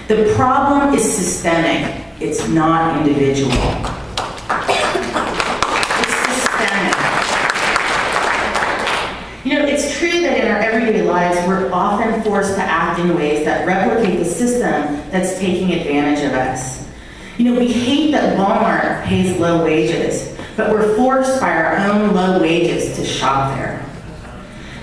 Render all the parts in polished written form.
The problem is systemic. It's not individual. It's systemic. You know, it's true that in our everyday lives, we're often forced to act in ways that replicate the system that's taking advantage of us. You know, we hate that Walmart pays low wages, but we're forced by our own low wages to shop there.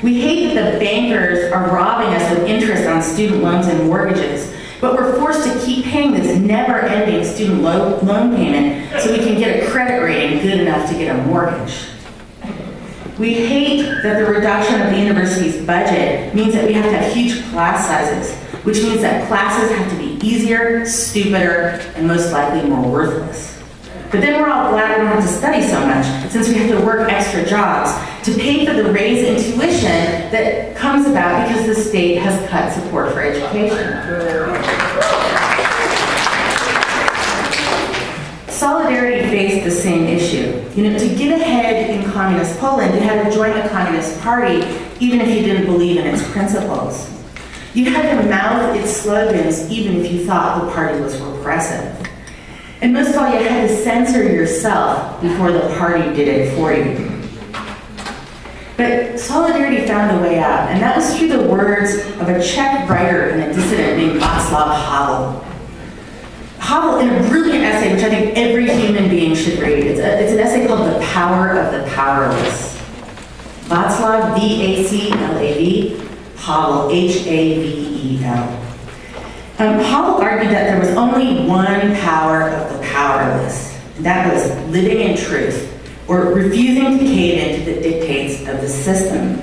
We hate that the bankers are robbing us with interest on student loans and mortgages, but we're forced to keep paying this never-ending student loan payment so we can get a credit rating good enough to get a mortgage. We hate that the reduction of the university's budget means that we have to have huge class sizes, which means that classes have to be easier, stupider, and most likely more worthless. But then we're all glad we don't have to study so much, since we have to work extra jobs to pay for the raise in tuition that comes about because the state has cut support for education. Solidarity faced the same issue. You know, to get ahead in communist Poland, you had to join the Communist Party even if you didn't believe in its principles. You had to mouth its slogans even if you thought the party was repressive. And most of all, you had to censor yourself before the party did it for you. But Solidarity found a way out, and that was through the words of a Czech writer and a dissident named Václav Havel. Havel, in a brilliant essay, which I think every human being should read, it's an essay called The Power of the Powerless. Václav, V-A-C-L-A-V, Havel, H-A-V-E-L. Havel argued that there was only one power of the powerless, and that was living in truth, or refusing to cave into the dictates of the system.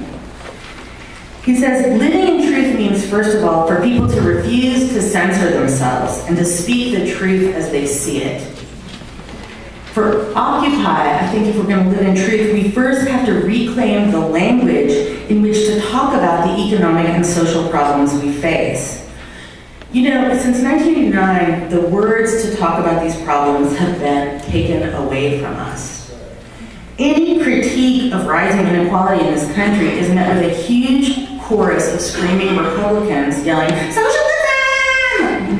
He says, living in truth means, first of all, for people to refuse to censor themselves and to speak the truth as they see it. For Occupy, I think if we're going to live in truth, we first have to reclaim the language in which to talk about the economic and social problems we face. You know, since 1989, the words to talk about these problems have been taken away from us. Any critique of rising inequality in this country is met with a huge chorus of screaming Republicans yelling, "Socialism!"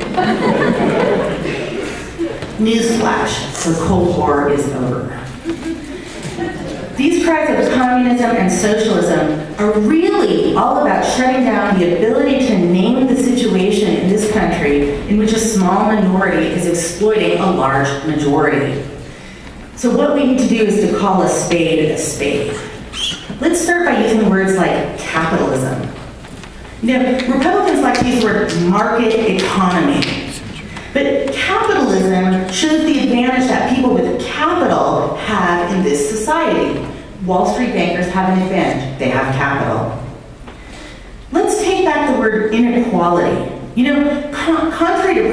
Newsflash, the Cold War is over. These cries of communism and socialism are really all about shutting down the ability to name the situation in this country in which a small minority is exploiting a large majority. So what we need to do is to call a spade a spade. Let's start by using words like capitalism. You know, Republicans like to use the word market economy. But capitalism shows the advantage that people with capital have in this society. Wall Street bankers have an advantage. They have capital. Let's take back the word inequality. You know, contrary to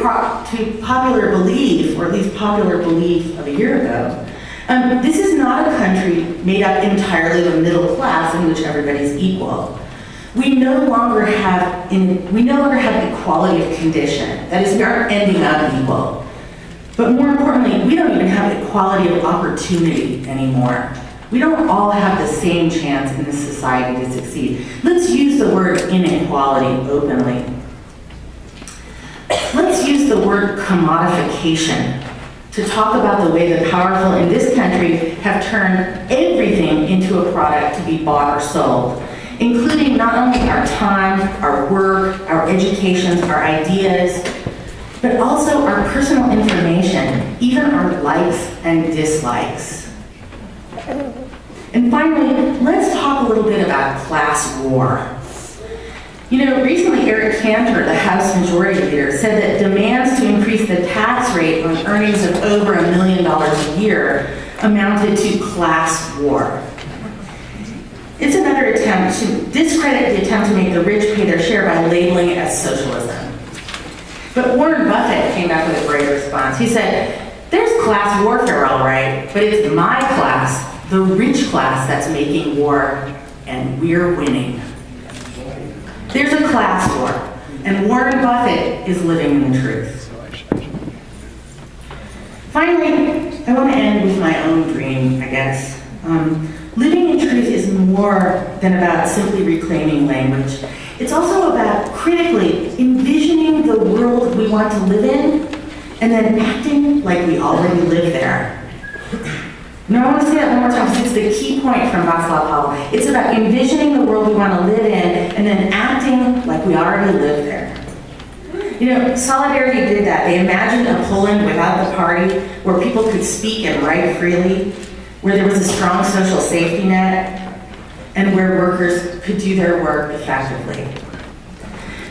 popular belief, or at least popular belief of a year ago, this is not a country made up entirely of a middle class in which everybody's equal. We no longer have equality of condition. That is, we aren't ending up equal. But more importantly, we don't even have equality of opportunity anymore. We don't all have the same chance in this society to succeed. Let's use the word inequality openly. Let's use the word commodification to talk about the way the powerful in this country have turned everything into a product to be bought or sold, including not only our time, our work, our educations, our ideas, but also our personal information, even our likes and dislikes. And finally, let's talk a little bit about class war. You know, recently Eric Cantor, the House Majority Leader, said that demands to increase the tax rate on earnings of over $1 million a year amounted to class war. It's another attempt to discredit the attempt to make the rich pay their share by labeling it as socialism. But Warren Buffett came back with a great response. He said, "There's class warfare, all right, but it's my class, the rich class, that's making war, and we're winning." There's a class war, and Warren Buffett is living in the truth. Finally, I want to end with my own dream, I guess. Living in truth is more than about simply reclaiming language. It's also about critically envisioning the world we want to live in, and then acting like we already live there. Now I want to say that one more time because it's the key point from Václav Havel. It's about envisioning the world we want to live in and then acting like we already live there. You know, Solidarity did that. They imagined a Poland without the party, where people could speak and write freely, where there was a strong social safety net, and where workers could do their work effectively.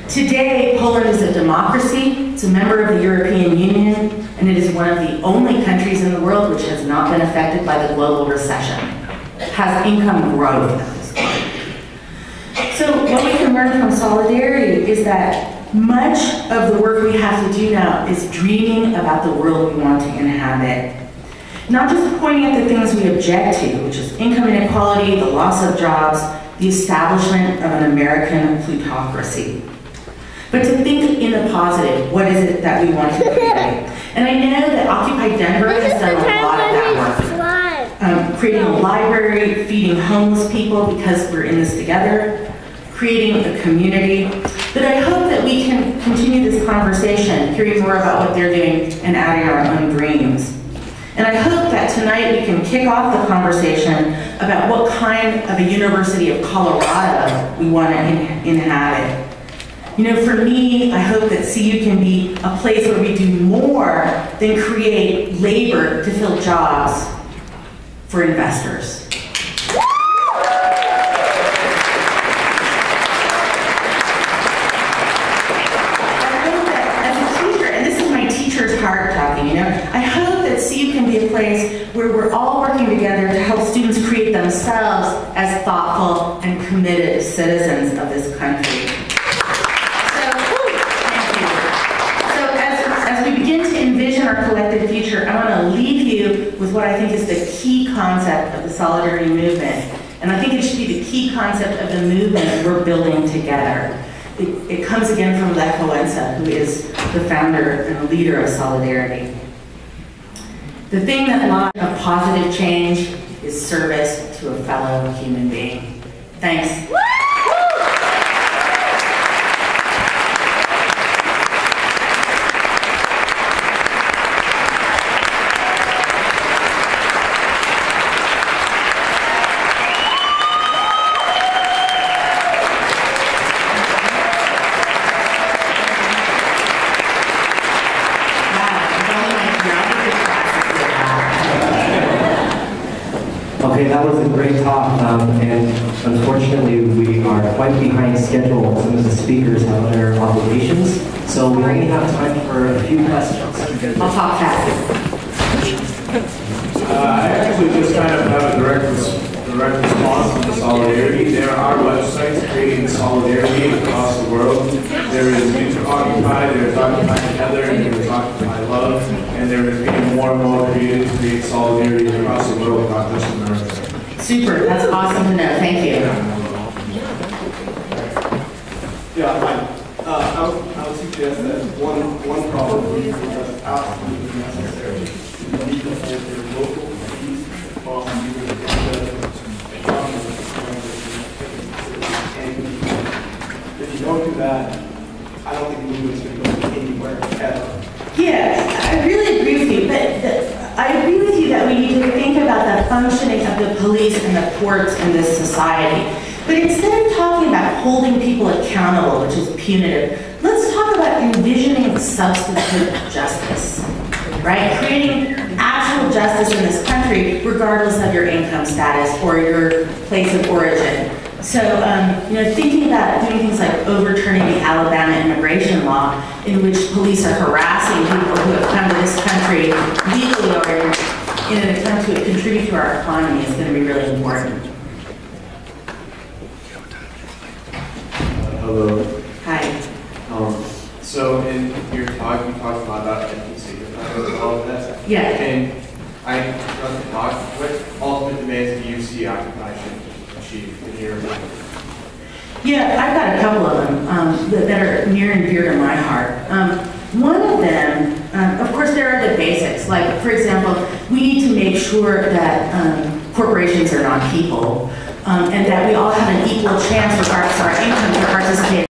Today, Poland is a democracy, it's a member of the European Union, and it is one of the only countries in the world which has not been affected by the global recession. It has income growth at this point. So what we can learn from Solidarity is that much of the work we have to do now is dreaming about the world we want to inhabit. Not just pointing at the things we object to, which is income inequality, the loss of jobs, the establishment of an American plutocracy. But to think in the positive, what is it that we want to create? And I know that Occupy Denver has done a lot of that work. Creating a library, feeding homeless people because we're in this together, creating a community. But I hope that we can continue this conversation, hearing more about what they're doing and adding our own dreams. And I hope that tonight we can kick off the conversation about what kind of a University of Colorado we want to inhabit. You know, for me, I hope that CU can be a place where we do more than create labor to fill jobs for investors. Heart talking, you know? I hope that CU can be a place where we're all working together to help students create themselves as thoughtful and committed citizens of this country. So, thank you. So as we begin to envision our collective future, I want to leave you with what I think is the key concept of the Solidarity movement. And I think it should be the key concept of the movement we're building together. It comes again from Lech Wałęsa, who is the founder and the leader of Solidarity. The thing that locks a positive change is service to a fellow human being. Thanks. Okay, that was a great talk, and unfortunately we are quite behind schedule. Some of the speakers have other obligations, so we only have time for a few questions. I'll talk fast. I actually just kind of have a direct response to the Solidarity. There are websites creating solidarity across the world. There is Occupy, there is Occupy Together, there is Occupy Love, and there is being more and more created to create solidarity across the world, not just America. Super, that's awesome to know. Thank you. Yeah, I would suggest that one problem is absolutely necessary. You need to hold your local peace across and if you don't do that, I don't think the movement's going to go anywhere ever. Yeah, I really agree with you, but I agree with you that we need to think about the functioning of the police and the courts in this society. But instead of talking about holding people accountable, which is punitive, let's talk about envisioning substantive justice, right? Creating actual justice in this country, regardless of your income status or your place of origin. So, you know, thinking about doing things like overturning the Alabama immigration law, in which police are harassing people who have come to this country legally or in an attempt to contribute to our economy is going to be really important. Hello. Hi. So in your talk, you talked a lot about NPC and all of that. Yeah. And I throughout the talk, what ultimate demands do you see Occupy should achieve in your opinion? Yeah, I've got a couple of them that are near and dear to my heart. One of them, of course, there are the basics. Like, for example, we need to make sure that corporations are not people, and that we all have an equal chance, regardless of our income, to